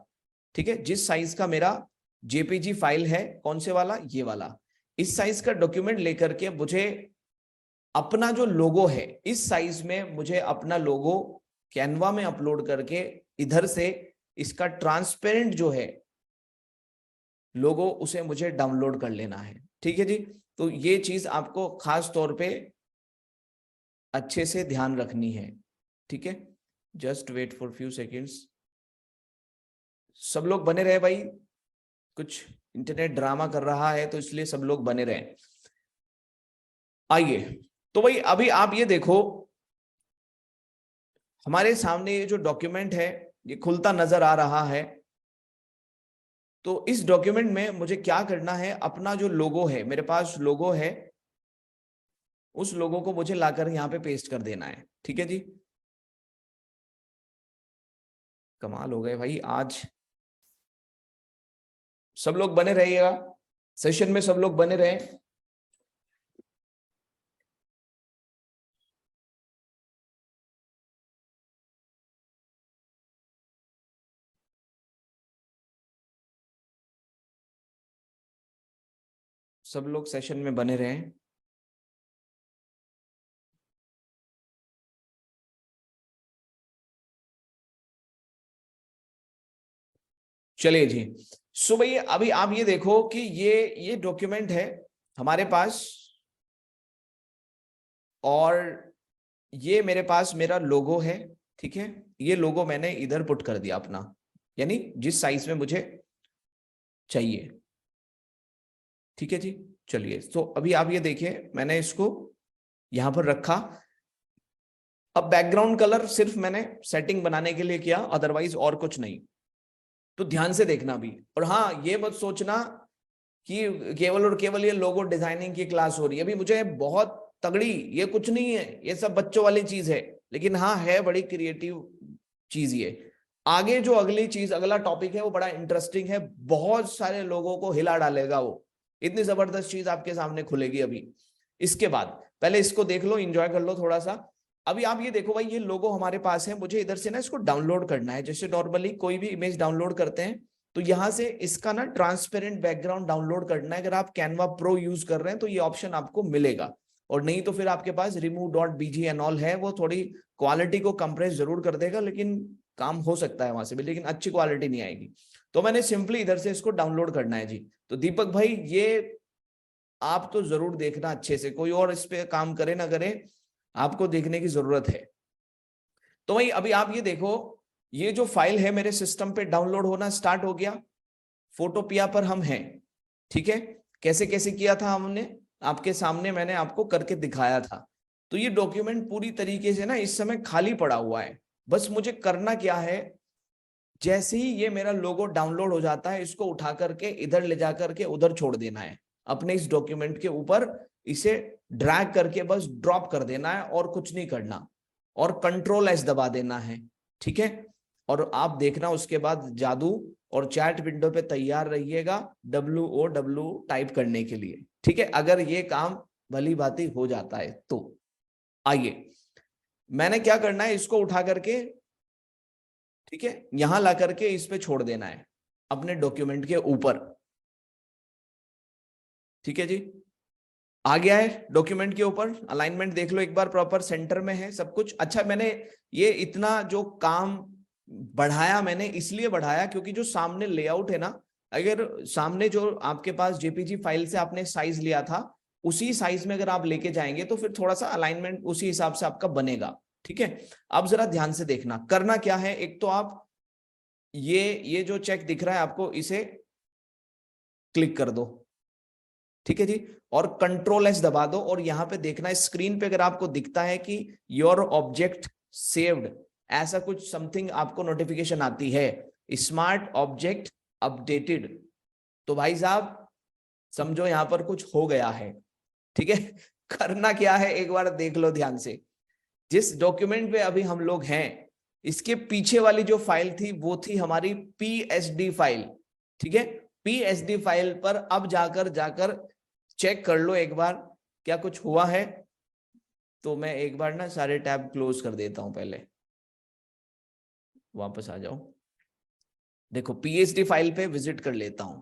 ठीक है, जिस साइज का मेरा जेपीजी फाइल है, कौन से वाला, ये वाला, इस साइज का डॉक्यूमेंट लेकर के मुझे अपना जो लोगो है इस साइज में, मुझे अपना लोगो कैनवा में अपलोड करके इधर से इसका ट्रांसपेरेंट जो है लोगो उसे मुझे डाउनलोड कर लेना है। ठीक है जी, तो ये चीज आपको खास तौर पे अच्छे से ध्यान रखनी है। ठीक है, just wait for few seconds, सब लोग बने रहे भाई, कुछ इंटरनेट ड्रामा कर रहा है तो इसलिए सब लोग बने रहे। आइए, तो भाई अभी आप ये देखो, हमारे सामने ये जो डॉक्यूमेंट है ये खुलता नजर आ रहा है। तो इस डॉक्यूमेंट में मुझे क्या करना है, अपना जो लोगो है, मेरे पास लोगो है, उस लोगो को मुझे लाकर यहाँ पे पेस्ट कर देना है। ठीक है जी, कमाल हो गए भाई आज, सब लोग बने रहिएगा, सेशन में सब लोग बने रहे। सब लोग सेशन में बने रहें। चलिए जी। सो भाई अभी आप ये देखो कि ये डॉक्यूमेंट है हमारे पास, और ये मेरे पास मेरा लोगो है। ठीक है, ये लोगो मैंने इधर पुट कर दिया अपना, यानी जिस साइज में मुझे चाहिए। ठीक है जी। चलिए, तो अभी आप ये देखिए मैंने इसको यहां पर रखा। अब बैकग्राउंड कलर सिर्फ मैंने सेटिंग बनाने के लिए किया, अदरवाइज और कुछ नहीं। तो ध्यान से देखना भी, और हाँ ये मत सोचना कि केवल और केवल ये लोगो डिजाइनिंग की क्लास हो रही है। अभी मुझे बहुत तगड़ी, ये कुछ नहीं है, ये सब बच्चों वाली चीज है, लेकिन हाँ है बड़ी क्रिएटिव चीज ये। आगे जो अगली चीज, अगला टॉपिक है वो बड़ा इंटरेस्टिंग है, बहुत सारे लोगों को हिला डालेगा वो। इतनी जबरदस्त चीज आपके सामने खुलेगी अभी। इसके बाद पहले इसको देख लो, एंजॉय कर लो थोड़ा सा। अभी आप ये देखो भाई, ये लोगो हमारे पास है, मुझे इधर से ना इसको डाउनलोड करना है। जैसे नॉर्मली कोई भी इमेज डाउनलोड करते हैं तो यहां से इसका ना ट्रांसपेरेंट बैकग्राउंड डाउनलोड करना है। अगर आप कैनवा प्रो यूज कर रहे हैं तो ये ऑप्शन आपको मिलेगा, और नहीं तो फिर आपके पास remove.bg एंड ऑल है, वो थोड़ी क्वालिटी को कंप्रेस जरूर कर देगा, लेकिन काम हो सकता है वहां से भी, लेकिन अच्छी क्वालिटी नहीं आएगी। तो मैंने सिंपली इधर से इसको डाउनलोड करना है जी। तो दीपक भाई ये आप तो जरूर देखना अच्छे से, कोई और इस पे काम करे ना करे, आपको देखने की जरूरत है। तो भाई अभी आप ये देखो, ये जो फाइल है मेरे सिस्टम पे डाउनलोड होना स्टार्ट हो गया। फोटोपिया पर हम हैं। ठीक है, कैसे कैसे किया था हमने, आपके सामने मैंने आपको करके दिखाया था। तो ये डॉक्यूमेंट पूरी तरीके से ना इस समय खाली पड़ा हुआ है। बस मुझे करना क्या है, जैसे ही ये मेरा लोगो डाउनलोड हो जाता है, इसको उठा करके इधर ले जा करके उधर छोड़ देना है, अपने इस डॉक्यूमेंट के ऊपर इसे ड्रैग करके बस ड्रॉप कर देना है, और कुछ नहीं करना, और Ctrl+S दबा देना है। ठीक है, और आप देखना उसके बाद जादू, और चैट विंडो पे तैयार रहिएगा WOW टाइप करने के लिए। ठीक है, अगर ये काम भली भांति हो जाता है तो। आइए, मैंने क्या करना है, इसको उठा करके, ठीक है, यहां ला करके इस पे छोड़ देना है अपने डॉक्यूमेंट के ऊपर। ठीक है जी, आ गया है डॉक्यूमेंट के ऊपर। अलाइनमेंट देख लो एक बार, प्रॉपर सेंटर में है सब कुछ। अच्छा, मैंने ये इतना जो काम बढ़ाया, मैंने इसलिए बढ़ाया क्योंकि जो सामने लेआउट है ना, अगर सामने जो आपके पास जेपीजी फाइल से आपने साइज लिया था, उसी साइज में अगर आप लेके जाएंगे तो फिर थोड़ा सा अलाइनमेंट उसी हिसाब से आपका बनेगा। ठीक है, अब जरा ध्यान से देखना, करना क्या है। एक तो आप ये जो चेक दिख रहा है आपको, इसे क्लिक कर दो। ठीक है जी, और Ctrl+S दबा दो, और यहां पे देखना स्क्रीन पे, अगर आपको दिखता है कि योर ऑब्जेक्ट सेव्ड, ऐसा कुछ समथिंग आपको नोटिफिकेशन आती है, स्मार्ट ऑब्जेक्ट अपडेटेड, तो भाई साहब समझो यहां पर कुछ हो गया है। ठीक है, करना क्या है एक बार देख लो ध्यान से। जिस डॉक्यूमेंट पे अभी हम लोग हैं, इसके पीछे वाली जो फाइल थी वो थी हमारी PSD फाइल। ठीक है, PSD फाइल पर अब जाकर जाकर चेक कर लो एक बार क्या कुछ हुआ है। तो मैं एक बार ना सारे टैब क्लोज कर देता हूं, पहले वापस आ जाओ। देखो PSD फाइल पे विजिट कर लेता हूं,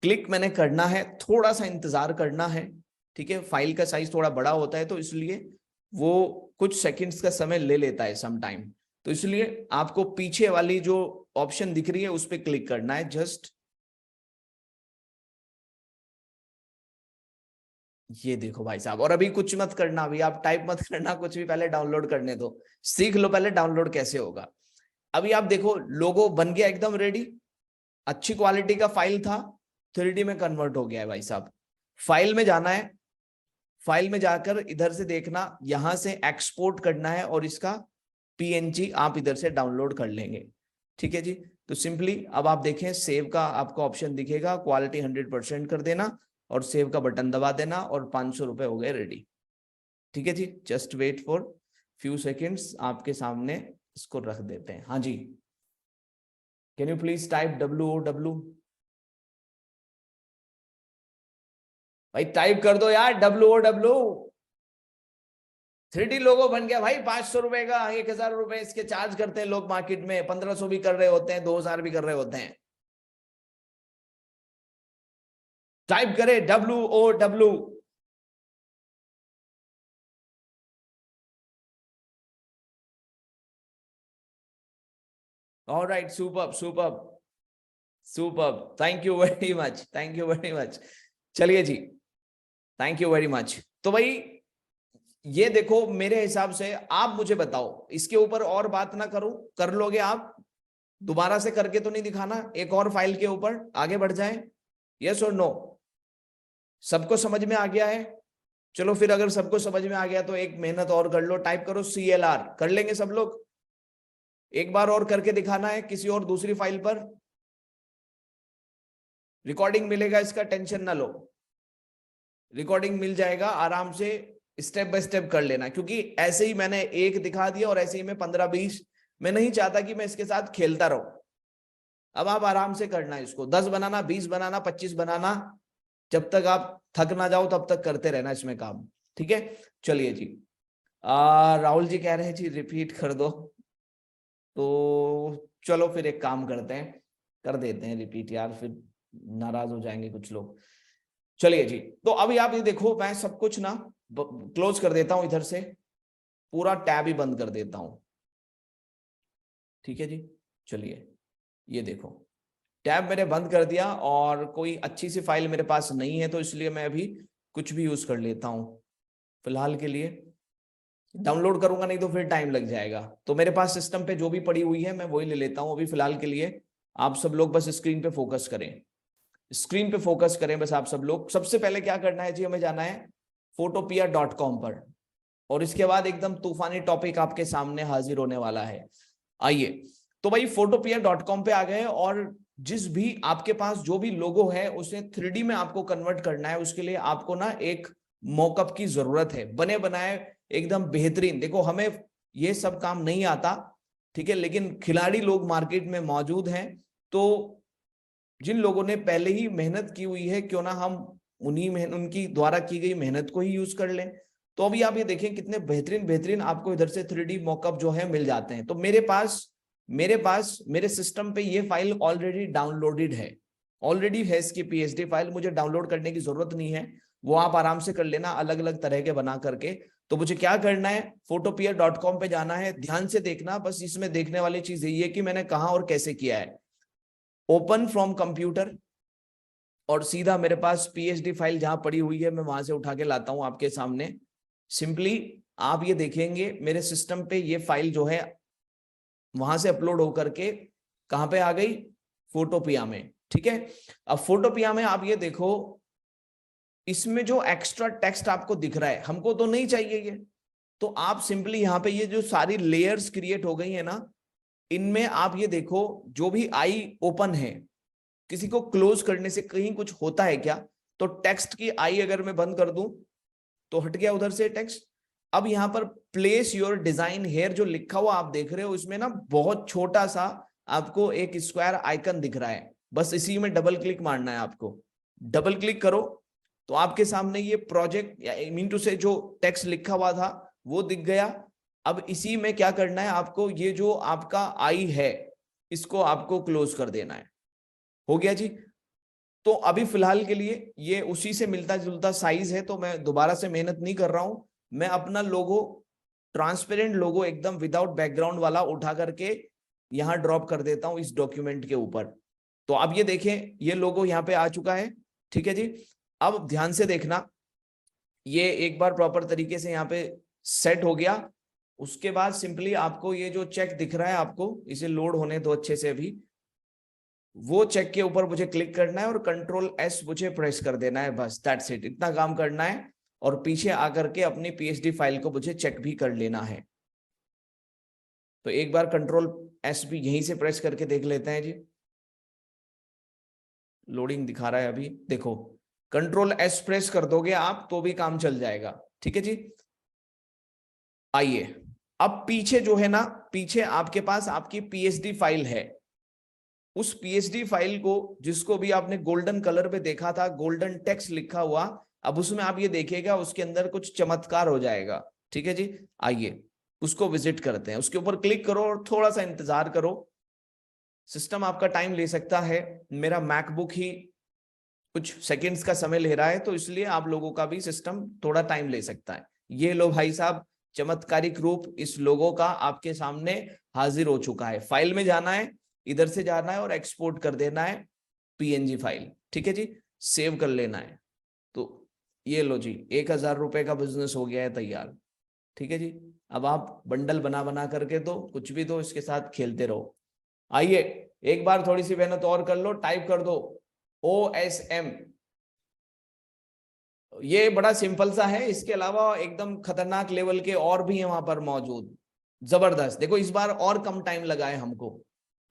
क्लिक मैंने करना है, थोड़ा सा इंतजार करना है। ठीक है, फाइल का साइज थोड़ा बड़ा होता है तो इसलिए वो कुछ सेकंड्स का समय ले लेता है सम टाइम। तो इसलिए आपको पीछे वाली जो ऑप्शन दिख रही है उस पर क्लिक करना है जस्ट। ये देखो भाई साहब, और अभी कुछ मत करना, अभी आप टाइप मत करना कुछ भी, पहले डाउनलोड करने दो, सीख लो पहले डाउनलोड कैसे होगा। अभी आप देखो लोगो बन गया एकदम रेडी, अच्छी क्वालिटी का फाइल था, 3D में कन्वर्ट हो गया है भाई साहब। फाइल में जाना है, फाइल में जाकर इधर से देखना, यहां से एक्सपोर्ट करना है, और इसका PNG आप इधर से डाउनलोड कर लेंगे। ठीक है जी, तो सिंपली अब आप देखें सेव का आपको ऑप्शन दिखेगा, क्वालिटी 100% कर देना, और सेव का बटन दबा देना, और 500 रुपए हो गए रेडी। ठीक है जी, just wait for few seconds, आपके सामने इसको रख देते हैं। हाँ जी, can you please type WOW। भाई टाइप कर दो यार WOW। 3D लोगो बन गया भाई, 500 रुपए का, 1000 रुपए इसके चार्ज करते हैं लोग मार्केट में, 1500 भी कर रहे होते हैं, 2000 भी कर रहे होते हैं। टाइप करें WOW। Alright, superb superb superb, thank you very much, thank you very much. चलिए जी, थैंक यू वेरी मच। तो भाई ये देखो, मेरे हिसाब से आप मुझे बताओ, इसके ऊपर और बात ना करूं, कर लोगे आप? दोबारा से करके तो नहीं दिखाना एक और फाइल के ऊपर, आगे बढ़ जाए? यस और नो? सबको समझ में आ गया है? चलो फिर अगर सबको समझ में आ गया तो एक मेहनत और कर लो, टाइप करो CLR। कर लेंगे सब लोग? एक बार और करके दिखाना है किसी और दूसरी फाइल पर। रिकॉर्डिंग मिलेगा इसका, टेंशन ना लो, रिकॉर्डिंग मिल जाएगा आराम से। स्टेप बाय स्टेप कर लेना, क्योंकि ऐसे ही मैंने एक दिखा दिया और ऐसे ही मैं 15-20, मैं नहीं चाहता कि मैं इसके साथ खेलता रहूं। अब आप आराम से करना इसको, 10 बनाना, 20 बनाना, 25 बनाना, जब तक आप थक ना जाओ तब तक करते रहना इसमें काम। ठीक है, चलिए जी। राहुल जी कह रहे हैं जी रिपीट कर दो, तो चलो फिर एक काम करते हैं, कर देते हैं रिपीट यार, फिर नाराज हो जाएंगे कुछ लोग। चलिए जी, तो अभी आप ये देखो, मैं सब कुछ ना क्लोज कर देता हूं इधर से, पूरा टैब ही बंद कर देता हूं। ठीक है जी, चलिए ये देखो, टैब मैंने बंद कर दिया, और कोई अच्छी सी फाइल मेरे पास नहीं है, तो इसलिए मैं अभी कुछ भी यूज कर लेता हूं फिलहाल के लिए। डाउनलोड करूंगा नहीं तो फिर टाइम लग जाएगा, तो मेरे पास सिस्टम पे जो भी पड़ी हुई है मैं वही ले लेता हूं अभी फिलहाल के लिए। आप सब लोग बस स्क्रीन पे फोकस करें, स्क्रीन पे फोकस करें बस आप सब लोग। सबसे पहले क्या करना है जी, हमें जाना है photopea.com पर, और इसके बाद एकदम तूफानी टॉपिक आपके सामने हाजिर होने वाला है। आइए, तो भाई photopea.com पे आ गए, और जिस भी आपके पास जो भी लोगो है उसे 3D में आपको कन्वर्ट करना है, उसके लिए आपको ना एक मॉकअप की जरूरत है, बने बनाए एकदम बेहतरीन। देखो हमें ये सब काम नहीं आता, ठीक है, लेकिन खिलाड़ी लोग मार्केट में मौजूद हैं, तो जिन लोगों ने पहले ही मेहनत की हुई है, क्यों ना हम उनकी द्वारा की गई मेहनत को ही यूज कर लें। तो अभी आप ये देखें कितने बेहतरीन बेहतरीन आपको इधर से 3D मॉकअप जो है मिल जाते हैं। तो मेरे पास मेरे सिस्टम पे ये फाइल ऑलरेडी डाउनलोडेड है, ऑलरेडी है इसकी PSD फाइल, मुझे डाउनलोड करने की जरूरत नहीं है, वो आप आराम से कर लेना अलग अलग तरह के बना करके। तो मुझे क्या करना है, photopea.com पे जाना है, ध्यान से देखना, बस इसमें देखने वाली चीज यही है कि मैंने कहा और कैसे किया है। ओपन फ्रॉम कंप्यूटर, और सीधा मेरे पास PSD फाइल जहां पड़ी हुई है मैं वहां से उठा के लाता हूं आपके सामने। सिंपली आप ये देखेंगे मेरे सिस्टम पे ये फाइल जो है वहां से अपलोड होकर के कहां पे आ गई, फोटोपिया में। ठीक है, अब फोटोपिया में आप ये देखो, इसमें जो एक्स्ट्रा टेक्स्ट आपको दिख रहा है हमको तो नहीं चाहिए ये, तो आप सिंपली यहाँ पे ये जो सारी लेयर्स क्रिएट हो गई है ना, इनमें आप ये देखो जो भी आई ओपन है, किसी को क्लोज करने से कहीं कुछ होता है क्या? तो टेक्स्ट की आई अगर मैं बंद कर दूं तो हट गया उधर से टेक्स्ट। अब यहां पर प्लेस योर डिजाइन हेयर जो लिखा हुआ आप देख रहे हो, इसमें ना बहुत छोटा सा आपको एक स्क्वायर आइकन दिख रहा है, बस इसी में डबल क्लिक मारना है आपको। डबल क्लिक करो तो आपके सामने ये प्रोजेक्ट या मीन टू से जो टेक्स्ट लिखा हुआ था वो दिख गया। अब इसी में क्या करना है आपको, ये जो आपका आई है इसको आपको क्लोज कर देना है। हो गया जी। तो अभी फिलहाल के लिए ये उसी से मिलता जुलता साइज है, तो मैं दोबारा से मेहनत नहीं कर रहा हूं। मैं अपना लोगो, ट्रांसपेरेंट लोगो एकदम विदाउट बैकग्राउंड वाला उठा करके यहां ड्रॉप कर देता हूं इस डॉक्यूमेंट के ऊपर। तो अब ये देखें ये लोगो यहाँ पे आ चुका है। ठीक है जी, अब ध्यान से देखना, ये एक बार प्रॉपर तरीके से यहाँ पे सेट हो गया। उसके बाद सिंपली आपको ये जो चेक दिख रहा है, आपको इसे लोड होने दो अच्छे से अभी, वो चेक के ऊपर मुझे क्लिक करना है और Ctrl+S मुझे प्रेस कर देना है, बस दैट्स इट, इतना काम करना है। और पीछे आकर के अपनी PSD फाइल को मुझे चेक भी कर लेना है। तो एक बार Ctrl+S भी यहीं से प्रेस करके देख लेते हैं जी। लोडिंग दिखा रहा है अभी, देखो Ctrl+S प्रेस कर दोगे आप तो भी काम चल जाएगा। ठीक है जी, आइए अब पीछे जो है ना, पीछे आपके पास आपकी PSD फाइल है, उस PSD फाइल को जिसको भी आपने गोल्डन कलर पे देखा था, गोल्डन टेक्स्ट लिखा हुआ, अब उसमें आप ये देखिएगा उसके अंदर कुछ चमत्कार हो जाएगा। ठीक है जी, आइए उसको विजिट करते हैं, उसके ऊपर क्लिक करो और थोड़ा सा इंतजार करो, सिस्टम आपका टाइम ले सकता है। मेरा मैकबुक ही कुछ सेकंड्स का समय ले रहा है, तो इसलिए आप लोगों का भी सिस्टम थोड़ा टाइम ले सकता है। ये लो भाई साहब, चमत्कारिक रूप इस लोगो का आपके सामने हाजिर हो चुका है। फाइल में जाना है, इधर से जाना है और एक्सपोर्ट कर देना है पीएनजी फाइल, ठीक है जी, सेव कर लेना है। तो ये लो जी, 1000 रुपए का बिजनेस हो गया है तैयार, ठीक है जी। अब आप बंडल बना बना करके दो, कुछ भी दो, इसके साथ खेलते रहो। आइए एक बार थोड़ी सी मेहनत और कर लो, टाइप कर दो OSM। ये बड़ा सिंपल सा है, इसके अलावा एकदम खतरनाक लेवल के और भी हैं वहां पर मौजूद, जबरदस्त। देखो इस बार और कम टाइम लगा है हमको,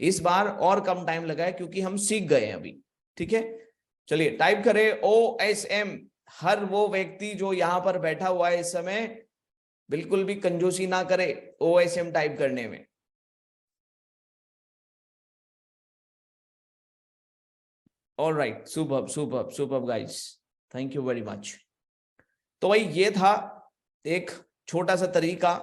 इस बार और कम टाइम लगा है क्योंकि हम सीख गए हैं अभी, ठीक है। चलिए टाइप करें OSM। हर वो व्यक्ति जो यहाँ पर बैठा हुआ है इस समय, बिल्कुल भी कंजूसी ना करे OSM टाइप करने में। All right, superb superb superb guys, thank you very much. तो भाई ये था एक छोटा सा तरीका